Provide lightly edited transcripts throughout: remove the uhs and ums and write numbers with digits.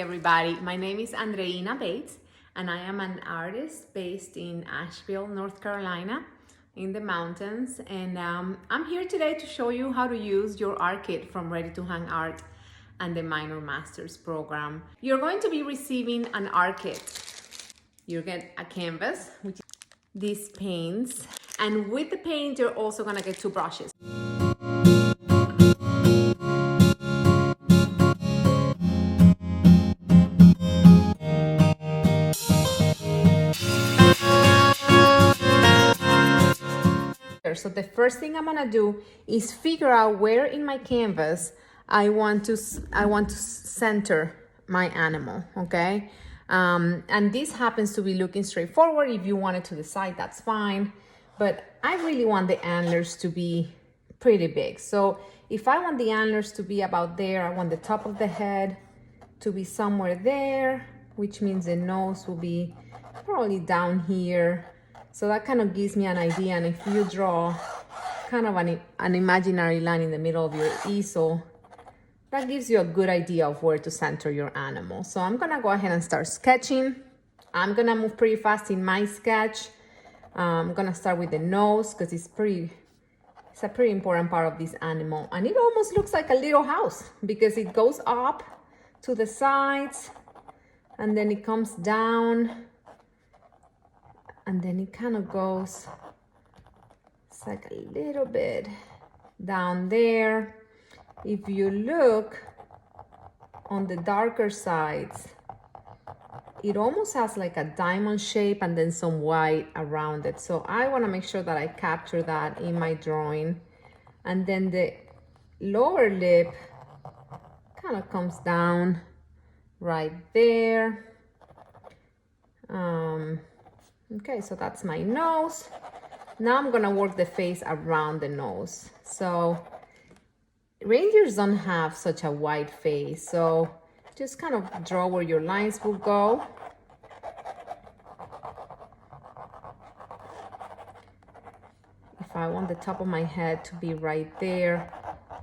everybody. My name is Andreina Bates, and I am an artist based in Asheville, North Carolina, in the mountains. And I'm here today to show you how to use your art kit from Ready to Hang Art and the Minor Masters program. You're going to be receiving an art kit. You get a canvas, which is these paints, and with the paint, you're also gonna get 2 brushes. So the first thing I'm gonna do is figure out where in my canvas I want to center my animal, okay? And this happens to be looking straight forward. If you want it to the side, that's fine. But I really want the antlers to be pretty big. So if I want the antlers to be about there, I want the top of the head to be somewhere there, which means the nose will be probably down here. So that kind of gives me an idea. And if you draw kind of an imaginary line in the middle of your easel, that gives you a good idea of where to center your animal. So I'm gonna go ahead and start sketching. I'm gonna move pretty fast in my sketch. I'm gonna start with the nose because it's a pretty important part of this animal. And it almost looks like a little house because it goes up to the sides and then it comes down. And then it kind of goes, it's like a little bit down there. If you look on the darker sides, it almost has like a diamond shape and then some white around it. So I want to make sure that I capture that in my drawing. And then the lower lip kind of comes down right there. Okay, so that's my nose. Now I'm gonna work the face around the nose. So reindeers don't have such a wide face, so just kind of draw where your lines will go. If I want the top of my head to be right there,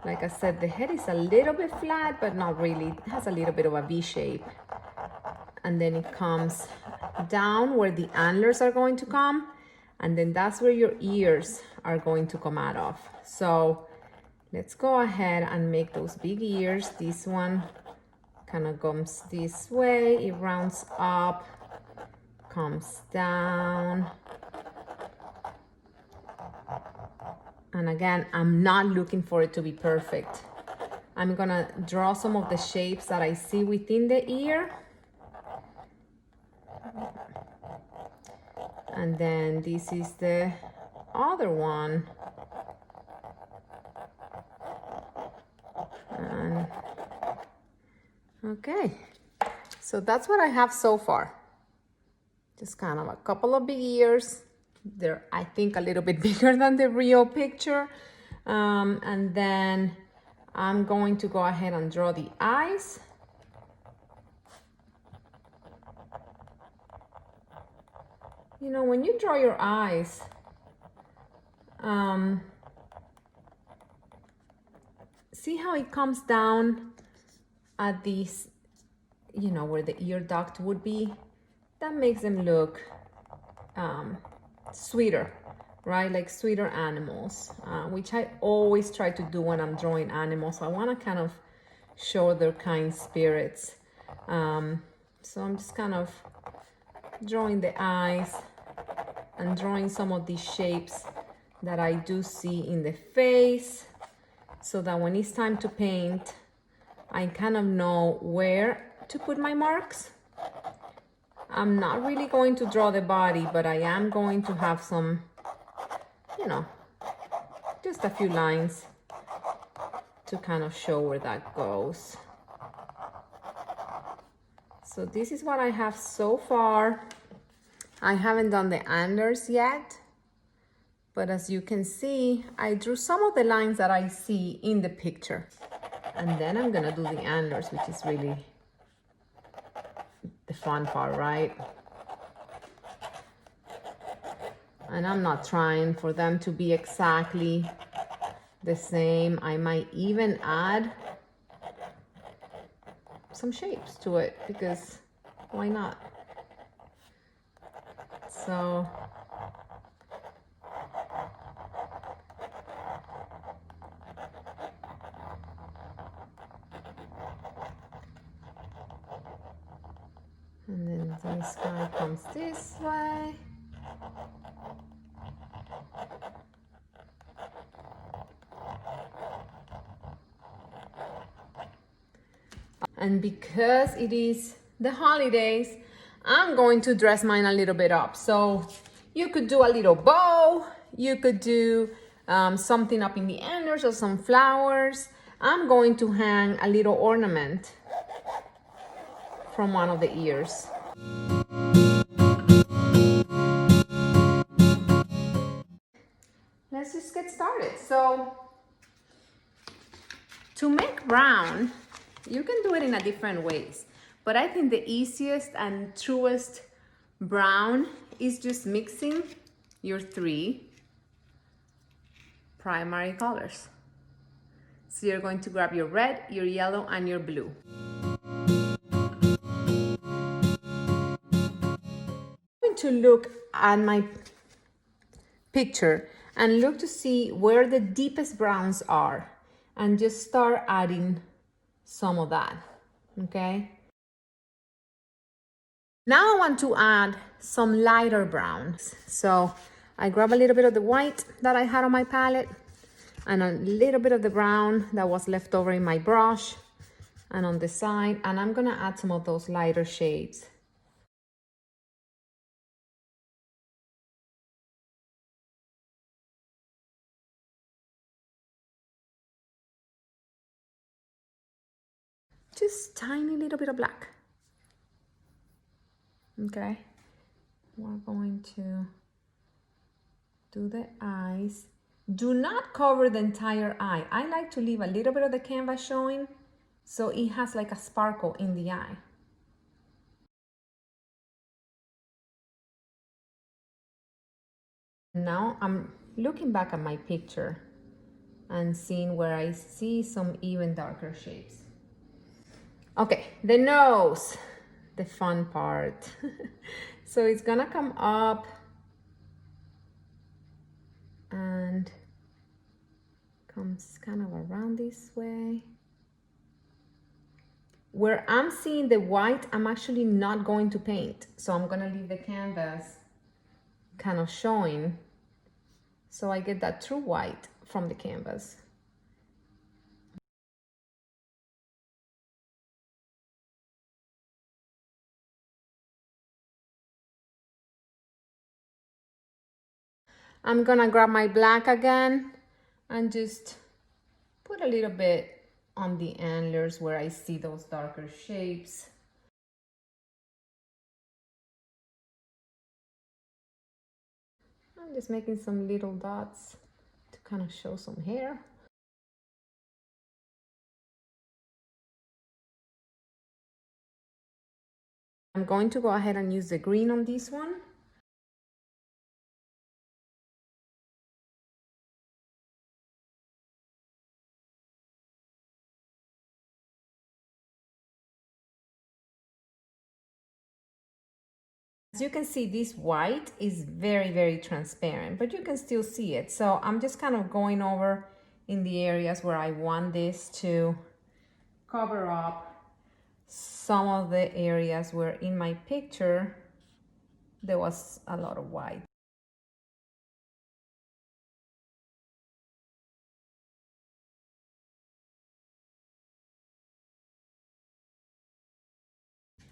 like I said, the head is a little bit flat, but not really. It has a little bit of a V shape. And then it comes down where the antlers are going to come, and then that's where your ears are going to come out of. So let's go ahead and make those big ears. This one kind of comes this way, it rounds up, comes down. And again, I'm not looking for it to be perfect. I'm gonna draw some of the shapes that I see within the ear. And then this is the other one. And okay, so that's what I have so far. Just kind of a couple of big ears. They're, I think, a little bit bigger than the real picture. And then I'm going to go ahead and draw the eyes. You know, when you draw your eyes, see how it comes down at these, you know, where the ear duct would be? That makes them look sweeter, right? Like sweeter animals, which I always try to do when I'm drawing animals. I want to kind of show their kind spirits. So I'm just kind of drawing the eyes and drawing some of these shapes that I do see in the face, so that when it's time to paint, I kind of know where to put my marks. I'm not really going to draw the body, but I am going to have some, you know, just a few lines to kind of show where that goes. So this is what I have so far. I haven't done the antlers yet, but as you can see, I drew some of the lines that I see in the picture. And then I'm gonna do the antlers, which is really the fun part, right? And I'm not trying for them to be exactly the same. I might even add some shapes to it, because why not? So and then this guy comes this way. And because it is the holidays, I'm going to dress mine a little bit up. So you could do a little bow, you could do something up in the antlers or some flowers. I'm going to hang a little ornament from one of the ears. Let's just get started. So to make brown, you can do it in a different ways, but I think the easiest and truest brown is just mixing your 3 primary colors. So you're going to grab your red, your yellow, and your blue. I'm going to look at my picture and look to see where the deepest browns are and just start adding some of that, okay? Now I want to add some lighter browns. So I grab a little bit of the white that I had on my palette and a little bit of the brown that was left over in my brush and on the side, and I'm gonna add some of those lighter shades. Just tiny little bit of black. Okay, we're going to do the eyes. Do not cover the entire eye. I like to leave a little bit of the canvas showing so it has like a sparkle in the eye. Now I'm looking back at my picture and seeing where I see some even darker shapes. Okay, the nose, the fun part. So it's gonna come up and comes kind of around this way. Where I'm seeing the white, I'm actually not going to paint. So I'm gonna leave the canvas kind of showing so I get that true white from the canvas. I'm gonna grab my black again and just put a little bit on the antlers where I see those darker shapes. I'm just making some little dots to kind of show some hair. I'm going to go ahead and use the green on this one. As you can see, this white is very, very transparent, but you can still see it. So I'm just kind of going over in the areas where I want this to cover up some of the areas where in my picture there was a lot of white.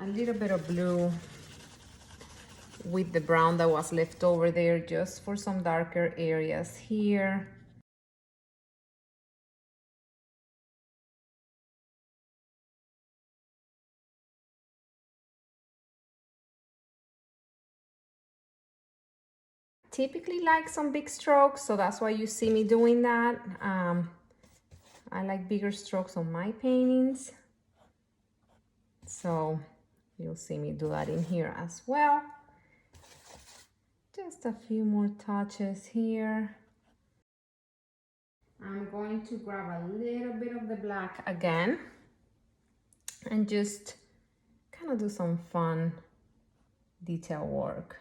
A little bit of blue with the brown that was left over there just for some darker areas here. Typically like some big strokes, so that's why you see me doing that. I like bigger strokes on my paintings, so you'll see me do that in here as well. Just a few more touches here. I'm going to grab a little bit of the black again and just kind of do some fun detail work.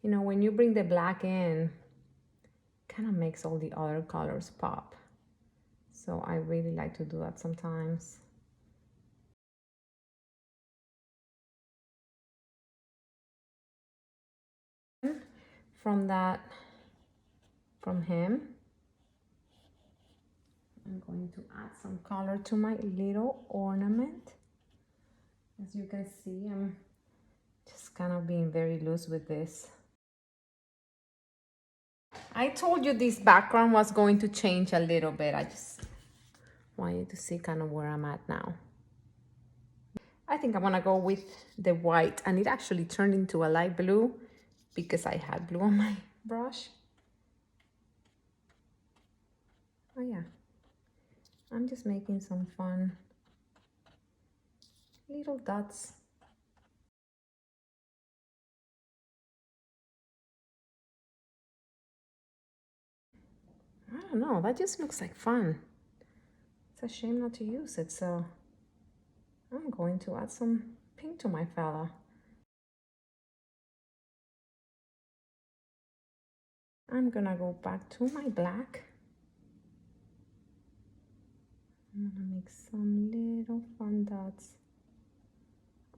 You know, when you bring the black in, kind of makes all the other colors pop. So I really like to do that sometimes. From him, I'm going to add some color to my little ornament. As you can see, I'm just kind of being very loose with this. I told you this background was going to change a little bit. I just want you to see kind of where I'm at now. I think I'm gonna go with the white, and it actually turned into a light blue because I had blue on my brush. Oh yeah, I'm just making some fun little dots. I don't know, that just looks like fun. It's a shame not to use it, so I'm going to add some pink to my fella. I'm gonna go back to my black. I'm gonna make some little fun dots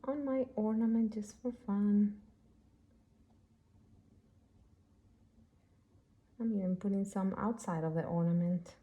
on my ornament just for fun. I'm even putting some outside of the ornament.